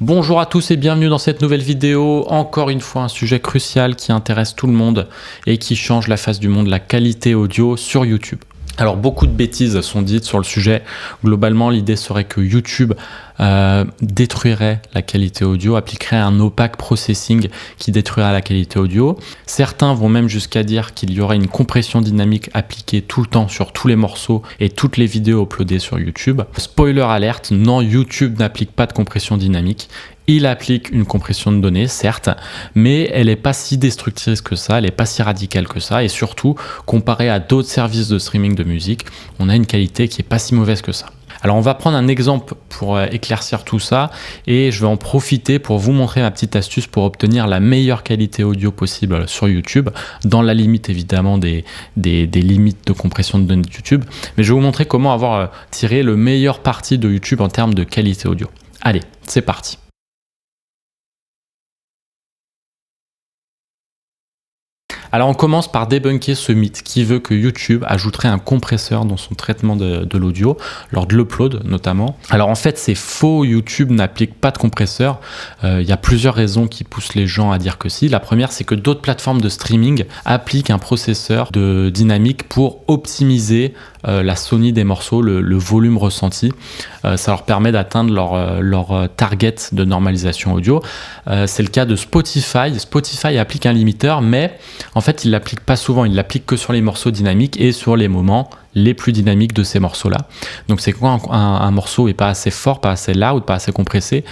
Bonjour à tous et bienvenue dans cette nouvelle vidéo. Encore une fois, un sujet crucial qui intéresse tout le monde et qui change la face du monde, la qualité audio sur YouTube. Alors beaucoup de bêtises sont dites sur le sujet. Globalement, l'idée serait que YouTube détruirait la qualité audio, appliquerait un opaque processing qui détruirait la qualité audio. Certains vont même jusqu'à dire qu'il y aurait une compression dynamique appliquée tout le temps sur tous les morceaux et toutes les vidéos uploadées sur YouTube. Spoiler alerte, non, YouTube n'applique pas de compression dynamique. Il applique une compression de données, certes, mais elle n'est pas si destructrice que ça, elle n'est pas si radicale que ça, et surtout, comparé à d'autres services de streaming de musique, on a une qualité qui n'est pas si mauvaise que ça. Alors on va prendre un exemple pour éclaircir tout ça, et je vais en profiter pour vous montrer ma petite astuce pour obtenir la meilleure qualité audio possible sur YouTube, dans la limite évidemment des limites de compression de données de YouTube, mais je vais vous montrer comment avoir tiré le meilleur parti de YouTube en termes de qualité audio. Allez, c'est parti. Alors on commence par débunker ce mythe qui veut que YouTube ajouterait un compresseur dans son traitement de l'audio, lors de l'upload notamment. Alors en fait c'est faux, YouTube n'applique pas de compresseur. Il y a plusieurs raisons qui poussent les gens à dire que si. La première, c'est que d'autres plateformes de streaming appliquent un processeur de dynamique pour optimiser la sonie des morceaux, le volume ressenti. Ça leur permet d'atteindre leur target de normalisation audio. C'est le cas de Spotify. Spotify applique un limiteur, mais en fait, il l'applique pas souvent. Il l'applique que sur les morceaux dynamiques et sur les moments les plus dynamiques de ces morceaux-là. Donc c'est quand un morceau est pas assez fort, pas assez loud, pas assez compressé,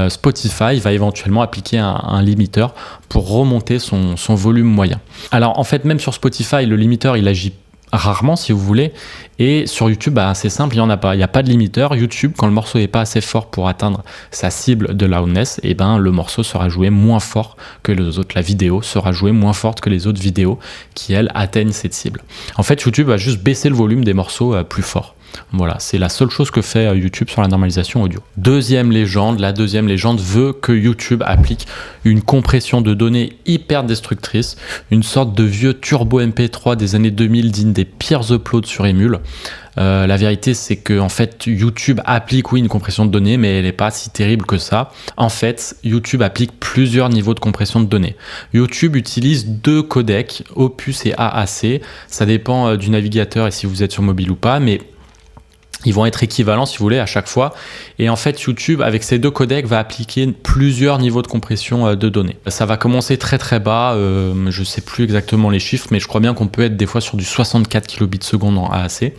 Spotify va éventuellement appliquer un limiteur pour remonter son volume moyen. Alors en fait, même sur Spotify, le limiteur, il agit rarement si vous voulez, et sur YouTube c'est simple, il n'y en a pas, il n'y a pas de limiteur. YouTube, quand le morceau n'est pas assez fort pour atteindre sa cible de loudness, et le morceau sera joué moins fort que les autres, la vidéo sera jouée moins forte que les autres vidéos qui elles atteignent cette cible. En fait YouTube va juste baisser le volume des morceaux plus forts. Voilà, c'est la seule chose que fait YouTube sur la normalisation audio. Deuxième légende, la deuxième légende veut que YouTube applique une compression de données hyper destructrice, une sorte de vieux turbo MP3 des années 2000 digne des pires uploads sur Emule. La vérité, c'est que en fait, YouTube applique une compression de données, mais elle n'est pas si terrible que ça. En fait, YouTube applique plusieurs niveaux de compression de données. YouTube utilise deux codecs, Opus et AAC. Ça dépend du navigateur et si vous êtes sur mobile ou pas, mais ils vont être équivalents si vous voulez à chaque fois. Et en fait, YouTube, avec ces deux codecs, va appliquer plusieurs niveaux de compression de données. Ça va commencer très très bas, je ne sais plus exactement les chiffres, mais je crois bien qu'on peut être des fois sur du 64 kilobits seconde en AAC.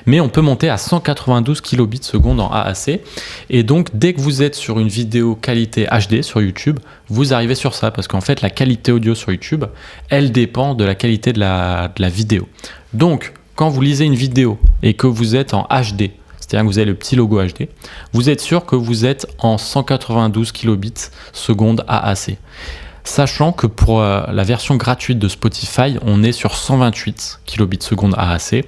Mais on peut monter à 192 kilobits seconde en AAC. Et donc, dès que vous êtes sur une vidéo qualité HD sur YouTube, vous arrivez sur ça. Parce qu'en fait, la qualité audio sur YouTube, elle dépend de la qualité de la vidéo. Donc, quand vous lisez une vidéo et que vous êtes en HD, c'est-à-dire que vous avez le petit logo HD, vous êtes sûr que vous êtes en 192 kilobits seconde AAC. Sachant que pour la version gratuite de Spotify, on est sur 128 kilobits seconde AAC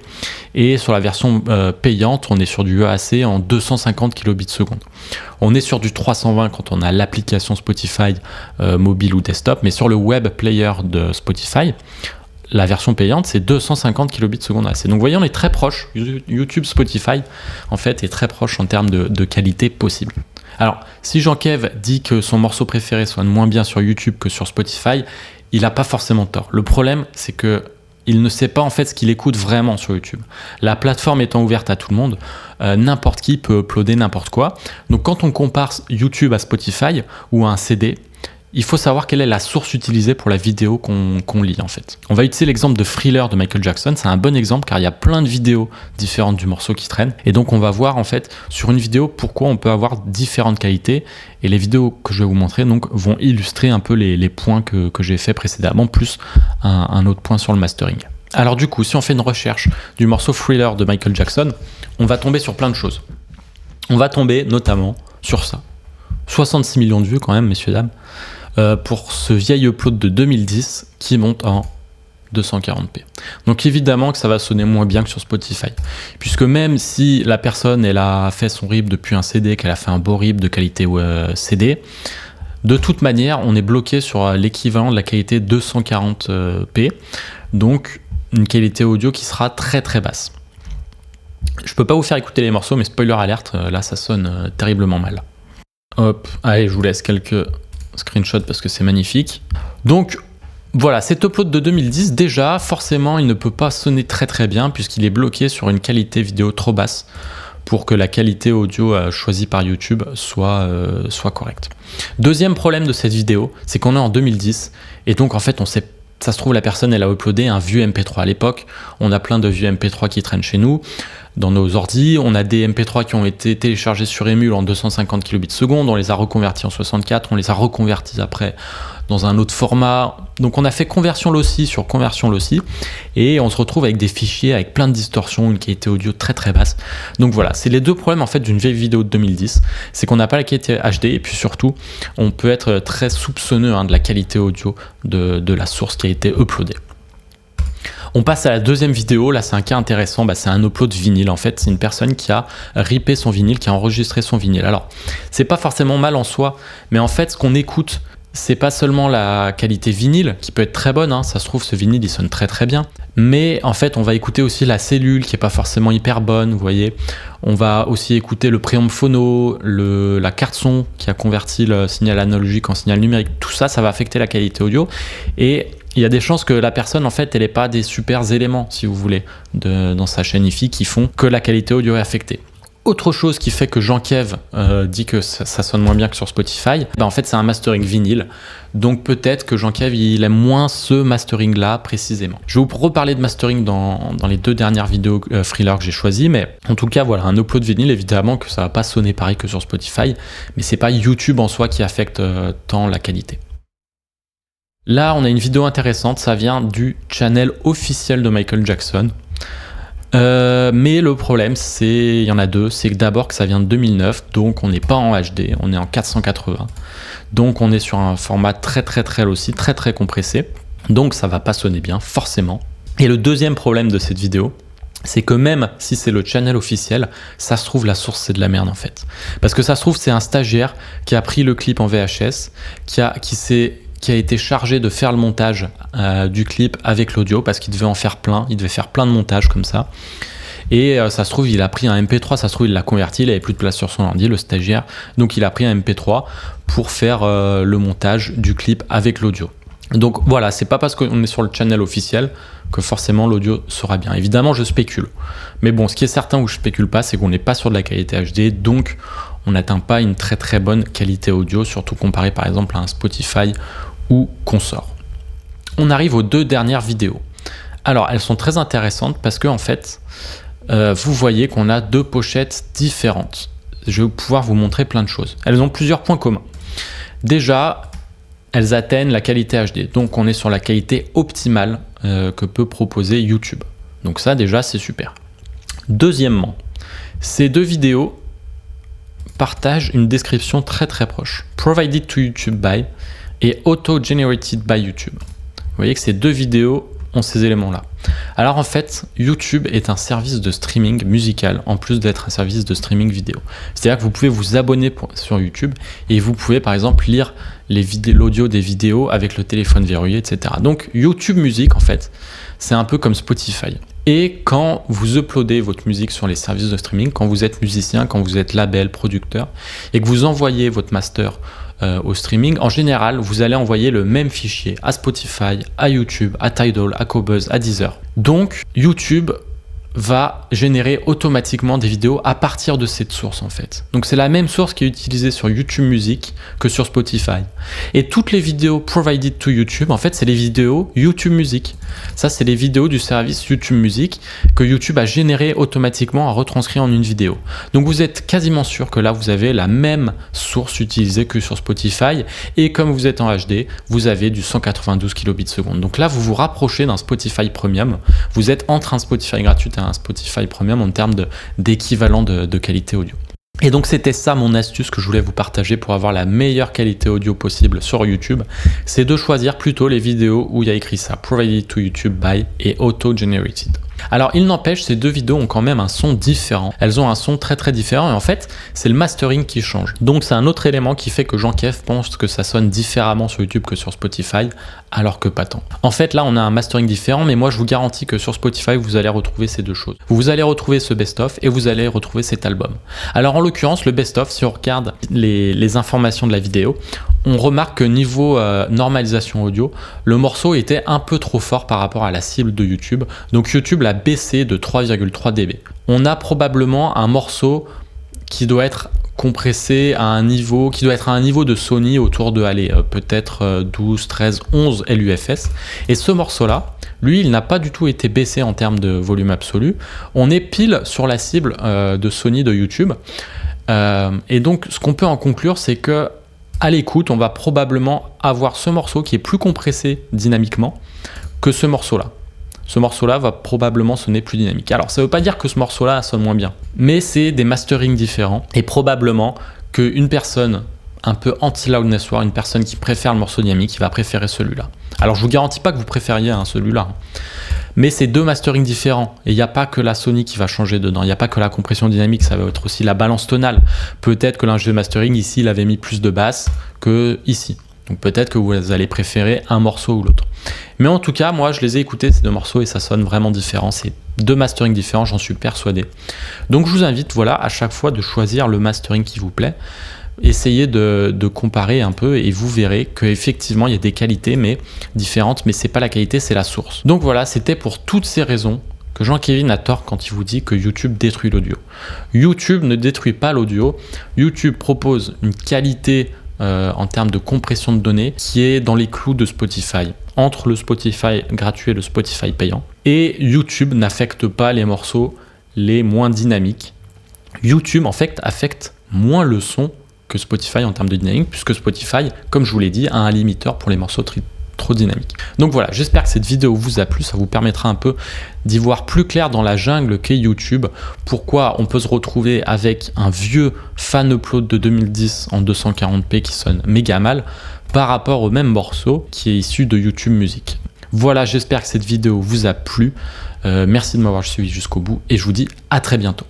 et sur la version payante, on est sur du AAC en 250 kilobits seconde. On est sur du 320 quand on a l'application Spotify mobile ou desktop, mais sur le web player de Spotify, la version payante, c'est 250 kilobits seconde AAC. Donc vous voyez, on est très proche. YouTube, Spotify, en fait, est très proche en termes de qualité possible. Alors, si Jean-Kev dit que son morceau préféré sonne moins bien sur YouTube que sur Spotify, il n'a pas forcément tort. Le problème, c'est que il ne sait pas en fait ce qu'il écoute vraiment sur YouTube. La plateforme étant ouverte à tout le monde, n'importe qui peut uploader n'importe quoi. Donc quand on compare YouTube à Spotify ou à un CD, il faut savoir quelle est la source utilisée pour la vidéo qu'on lit en fait. On va utiliser l'exemple de Thriller de Michael Jackson, c'est un bon exemple car il y a plein de vidéos différentes du morceau qui traînent. Et donc on va voir en fait sur une vidéo pourquoi on peut avoir différentes qualités. Et les vidéos que je vais vous montrer donc vont illustrer un peu les points que j'ai fait précédemment, plus un autre point sur le mastering. Alors du coup, si on fait une recherche du morceau Thriller de Michael Jackson, on va tomber sur plein de choses. On va tomber notamment sur ça. 66 millions de vues quand même, messieurs, dames. Pour ce vieil upload de 2010 qui monte en 240p. Donc évidemment que ça va sonner moins bien que sur Spotify, puisque même si la personne elle a fait son rip depuis un CD, qu'elle a fait un beau rip de qualité CD, de toute manière on est bloqué sur l'équivalent de la qualité 240p, donc une qualité audio qui sera très très basse. Je peux pas vous faire écouter les morceaux, mais spoiler alerte, là ça sonne terriblement mal. Hop, allez, je vous laisse quelques screenshots parce que c'est magnifique. Donc voilà, cet upload de 2010, déjà, forcément, il ne peut pas sonner très très bien puisqu'il est bloqué sur une qualité vidéo trop basse pour que la qualité audio choisie par YouTube soit correcte. Deuxième problème de cette vidéo, c'est qu'on est en 2010 et donc en fait on sait, ça se trouve la personne elle a uploadé un vieux MP3 à l'époque. On a plein de vieux MP3 qui traînent chez nous dans nos ordis, on a des MP3 qui ont été téléchargés sur Emule en 250 kbps, on les a reconvertis en 64, on les a reconvertis après dans un autre format. Donc on a fait conversion lossy sur conversion lossy et on se retrouve avec des fichiers avec plein de distorsions, une qualité audio très très basse. Donc voilà, c'est les deux problèmes en fait d'une vieille vidéo de 2010, c'est qu'on n'a pas la qualité HD et puis surtout on peut être très soupçonneux de la qualité audio de la source qui a été uploadée. On passe à la deuxième vidéo, là c'est un cas intéressant, c'est un upload vinyle en fait, c'est une personne qui a rippé son vinyle, qui a enregistré son vinyle. Alors c'est pas forcément mal en soi, mais en fait ce qu'on écoute, c'est pas seulement la qualité vinyle qui peut être très bonne, ça se trouve ce vinyle il sonne très très bien, mais en fait on va écouter aussi la cellule qui est pas forcément hyper bonne, vous voyez. On va aussi écouter le préamp phono, la carte son qui a converti le signal analogique en signal numérique, tout ça, ça va affecter la qualité audio et il y a des chances que la personne en fait elle n'ait pas des super éléments si vous voulez dans sa chaîne hi-fi qui font que la qualité audio est affectée. Autre chose qui fait que Jean-Kev dit que ça sonne moins bien que sur Spotify, en fait c'est un mastering vinyle, donc peut-être que Jean-Kev il aime moins ce mastering là précisément. Je vais vous reparler de mastering dans les deux dernières vidéos Freelore que j'ai choisies, mais en tout cas voilà, un upload vinyle évidemment que ça va pas sonner pareil que sur Spotify, mais c'est pas YouTube en soi qui affecte tant la qualité. Là on a une vidéo intéressante, ça vient du channel officiel de Michael Jackson. Mais le problème, il y en a deux, c'est que d'abord que ça vient de 2009, donc on n'est pas en HD, on est en 480, donc on est sur un format très très très lossy, très très compressé, donc ça va pas sonner bien, forcément. Et le deuxième problème de cette vidéo, c'est que même si c'est le channel officiel, ça se trouve la source c'est de la merde en fait. Parce que ça se trouve c'est un stagiaire qui a pris le clip en VHS, qui a été chargé de faire le montage du clip avec l'audio parce qu'il devait en faire plein, il devait faire plein de montages comme ça. Et ça se trouve, il a pris un MP3, ça se trouve, il l'a converti, il avait plus de place sur son ordi, le stagiaire. Donc il a pris un MP3 pour faire le montage du clip avec l'audio. Donc voilà, c'est pas parce qu'on est sur le channel officiel que forcément l'audio sera bien. Évidemment, je spécule. Mais bon, ce qui est certain où je spécule pas, c'est qu'on n'est pas sur de la qualité HD, donc on n'atteint pas une très très bonne qualité audio, surtout comparé par exemple à un Spotify ou consort. On arrive aux deux dernières vidéos. Alors elles sont très intéressantes parce que en fait vous voyez qu'on a deux pochettes différentes. Je vais pouvoir vous montrer plein de choses. Elles ont plusieurs points communs. Déjà, elles atteignent la qualité HD. Donc on est sur la qualité optimale que peut proposer YouTube. Donc ça déjà c'est super. Deuxièmement, ces deux vidéos partagent une description très très proche. Provided to YouTube by et auto-generated by YouTube. Vous voyez que ces deux vidéos ont ces éléments-là. Alors en fait, YouTube est un service de streaming musical en plus d'être un service de streaming vidéo. C'est-à-dire que vous pouvez vous abonner sur YouTube et vous pouvez par exemple lire l'audio des vidéos avec le téléphone verrouillé, etc. Donc YouTube Music en fait, c'est un peu comme Spotify. Et quand vous uploadez votre musique sur les services de streaming, quand vous êtes musicien, quand vous êtes label, producteur, et que vous envoyez votre master au streaming, en général, vous allez envoyer le même fichier à Spotify, à YouTube, à Tidal, à Qobuz, à Deezer. Donc, YouTube va générer automatiquement des vidéos à partir de cette source en fait. Donc c'est la même source qui est utilisée sur YouTube Music que sur Spotify. Et toutes les vidéos provided to YouTube, en fait c'est les vidéos YouTube Music. Ça c'est les vidéos du service YouTube Music que YouTube a généré automatiquement à retranscrire en une vidéo. Donc vous êtes quasiment sûr que là vous avez la même source utilisée que sur Spotify et comme vous êtes en HD, vous avez du 192 kbps. Donc là vous vous rapprochez d'un Spotify Premium. Vous êtes entre un Spotify gratuit et un Spotify Premium en termes d'équivalent de qualité audio. Et donc c'était ça mon astuce que je voulais vous partager pour avoir la meilleure qualité audio possible sur YouTube, c'est de choisir plutôt les vidéos où il y a écrit ça, Provided to YouTube by et Auto Generated. Alors il n'empêche, ces deux vidéos ont quand même un son différent. Elles ont un son très différent et en fait c'est le mastering qui change. Donc c'est un autre élément qui fait que Jean-Kev pense que ça sonne différemment sur YouTube que sur Spotify, alors que pas tant. En fait là on a un mastering différent, mais moi je vous garantis que sur Spotify vous allez retrouver ces deux choses. Vous allez retrouver ce best-of et vous allez retrouver cet album. Alors en l'occurrence le best-of, si on regarde les informations de la vidéo, on remarque que niveau normalisation audio, le morceau était un peu trop fort par rapport à la cible de YouTube. Donc YouTube l'a baissé de 3,3 dB. On a probablement un morceau qui doit être compressé à un niveau, qui doit être à un niveau de Sony autour de, peut-être 12, 13, 11 LUFS. Et ce morceau-là, lui, il n'a pas du tout été baissé en termes de volume absolu. On est pile sur la cible de Sony de YouTube. Et donc, ce qu'on peut en conclure, c'est que à l'écoute, on va probablement avoir ce morceau qui est plus compressé dynamiquement que ce morceau-là. Ce morceau-là va probablement sonner plus dynamique. Alors, ça ne veut pas dire que ce morceau-là sonne moins bien, mais c'est des masterings différents et probablement qu'une personne un peu anti-loudness war, une personne qui préfère le morceau dynamique, il va préférer celui-là. Alors, je vous garantis pas que vous préfériez celui-là, mais c'est deux masterings différents et il n'y a pas que la Sony qui va changer dedans, il n'y a pas que la compression dynamique, ça va être aussi la balance tonale. Peut-être que l'ingénieur de mastering ici, il avait mis plus de basse que ici. Donc peut-être que vous allez préférer un morceau ou l'autre. Mais en tout cas, moi je les ai écoutés ces deux morceaux et ça sonne vraiment différent. C'est deux masterings différents, j'en suis persuadé. Donc je vous invite à chaque fois de choisir le mastering qui vous plaît. Essayez de comparer un peu et vous verrez qu'effectivement il y a des qualités mais différentes, mais c'est pas la qualité, c'est la source. Donc voilà, c'était pour toutes ces raisons que Jean-Kevin a tort quand il vous dit que YouTube détruit l'audio. YouTube ne détruit pas l'audio. YouTube propose une qualité en termes de compression de données qui est dans les clous de Spotify, entre le Spotify gratuit et le Spotify payant. Et YouTube n'affecte pas les morceaux les moins dynamiques. YouTube en fait affecte moins le son que Spotify en termes de dynamique, puisque Spotify, comme je vous l'ai dit, a un limiteur pour les morceaux trop dynamiques. Donc voilà, j'espère que cette vidéo vous a plu, ça vous permettra un peu d'y voir plus clair dans la jungle qu'est YouTube, pourquoi on peut se retrouver avec un vieux fan upload de 2010 en 240p qui sonne méga mal par rapport au même morceau qui est issu de YouTube Music. Voilà, j'espère que cette vidéo vous a plu. Merci de m'avoir suivi jusqu'au bout et je vous dis à très bientôt.